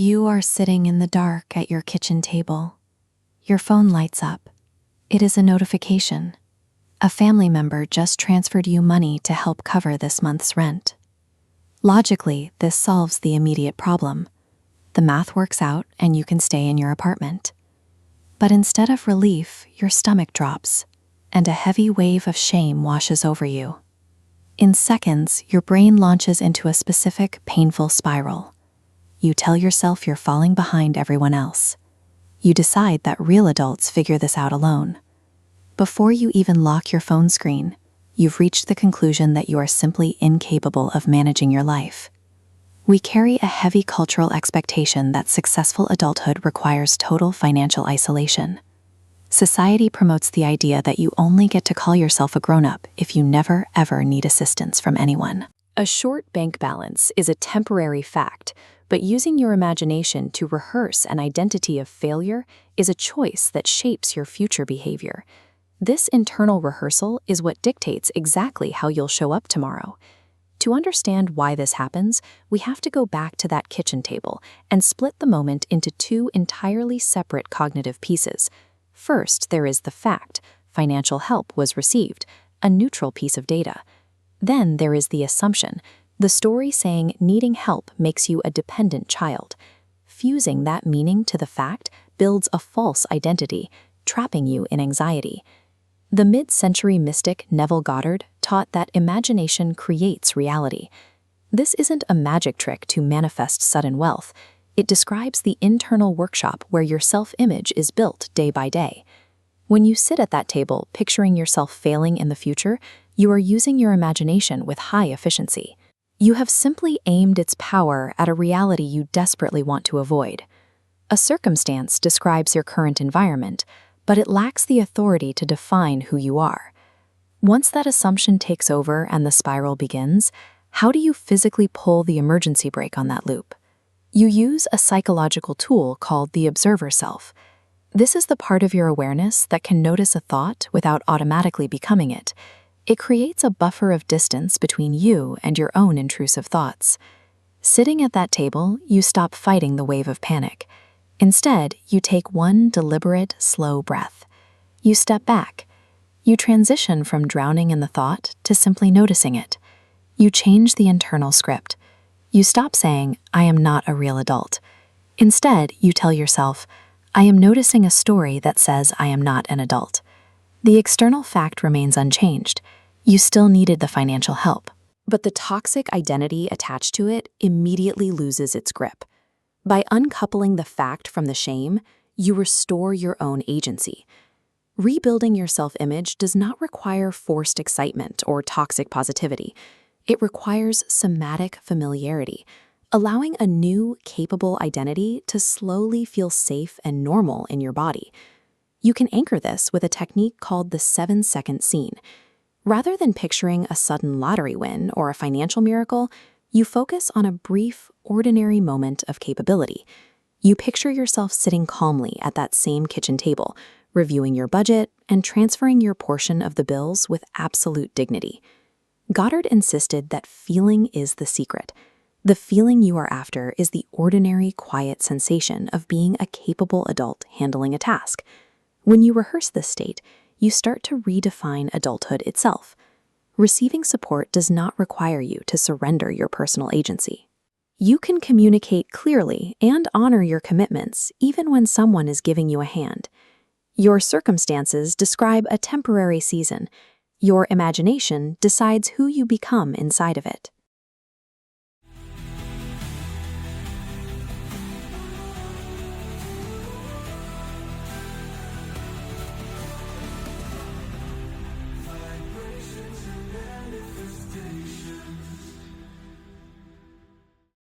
You are sitting in the dark at your kitchen table. Your phone lights up. It is a notification. A family member just transferred you money to help cover this month's rent. Logically, this solves the immediate problem. The math works out and you can stay in your apartment. But instead of relief, your stomach drops, and a heavy wave of shame washes over you. In seconds, your brain launches into a specific, painful spiral. You tell yourself you're falling behind everyone else. You decide that real adults figure this out alone. Before you even lock your phone screen, you've reached the conclusion that you are simply incapable of managing your life. We carry a heavy cultural expectation that successful adulthood requires total financial isolation. Society promotes the idea that you only get to call yourself a grown-up if you never, ever need assistance from anyone. A short bank balance is a temporary fact, but using your imagination to rehearse an identity of failure is a choice that shapes your future behavior. This internal rehearsal is what dictates exactly how you'll show up tomorrow. To understand why this happens, we have to go back to that kitchen table and split the moment into two entirely separate cognitive pieces. First, there is the fact, financial help was received, a neutral piece of data. Then there is the assumption, the story saying needing help makes you a dependent child. Fusing that meaning to the fact builds a false identity, trapping you in anxiety. The mid-century mystic Neville Goddard taught that imagination creates reality. This isn't a magic trick to manifest sudden wealth. It describes the internal workshop where your self-image is built day by day. When you sit at that table picturing yourself failing in the future, you are using your imagination with high efficiency. You have simply aimed its power at a reality you desperately want to avoid. A circumstance describes your current environment, but it lacks the authority to define who you are. Once that assumption takes over and the spiral begins, how do you physically pull the emergency brake on that loop? You use a psychological tool called the observer self. This is the part of your awareness that can notice a thought without automatically becoming it. It creates a buffer of distance between you and your own intrusive thoughts. Sitting at that table, you stop fighting the wave of panic. Instead, you take one deliberate, slow breath. You step back. You transition from drowning in the thought to simply noticing it. You change the internal script. You stop saying, "I am not a real adult." Instead, you tell yourself, "I am noticing a story that says I am not an adult." The external fact remains unchanged. You still needed the financial help, but the toxic identity attached to it immediately loses its grip. By uncoupling the fact from the shame, you restore your own agency. Rebuilding your self-image does not require forced excitement or toxic positivity. It requires somatic familiarity, allowing a new, capable identity to slowly feel safe and normal in your body. You can anchor this with a technique called the 7-second scene. Rather than picturing a sudden lottery win or a financial miracle, you focus on a brief, ordinary moment of capability. You picture yourself sitting calmly at that same kitchen table, reviewing your budget and transferring your portion of the bills with absolute dignity. Goddard insisted that feeling is the secret. The feeling you are after is the ordinary, quiet sensation of being a capable adult handling a task. When you rehearse this state, you start to redefine adulthood itself. Receiving support does not require you to surrender your personal agency. You can communicate clearly and honor your commitments even when someone is giving you a hand. Your circumstances describe a temporary season. Your imagination decides who you become inside of it.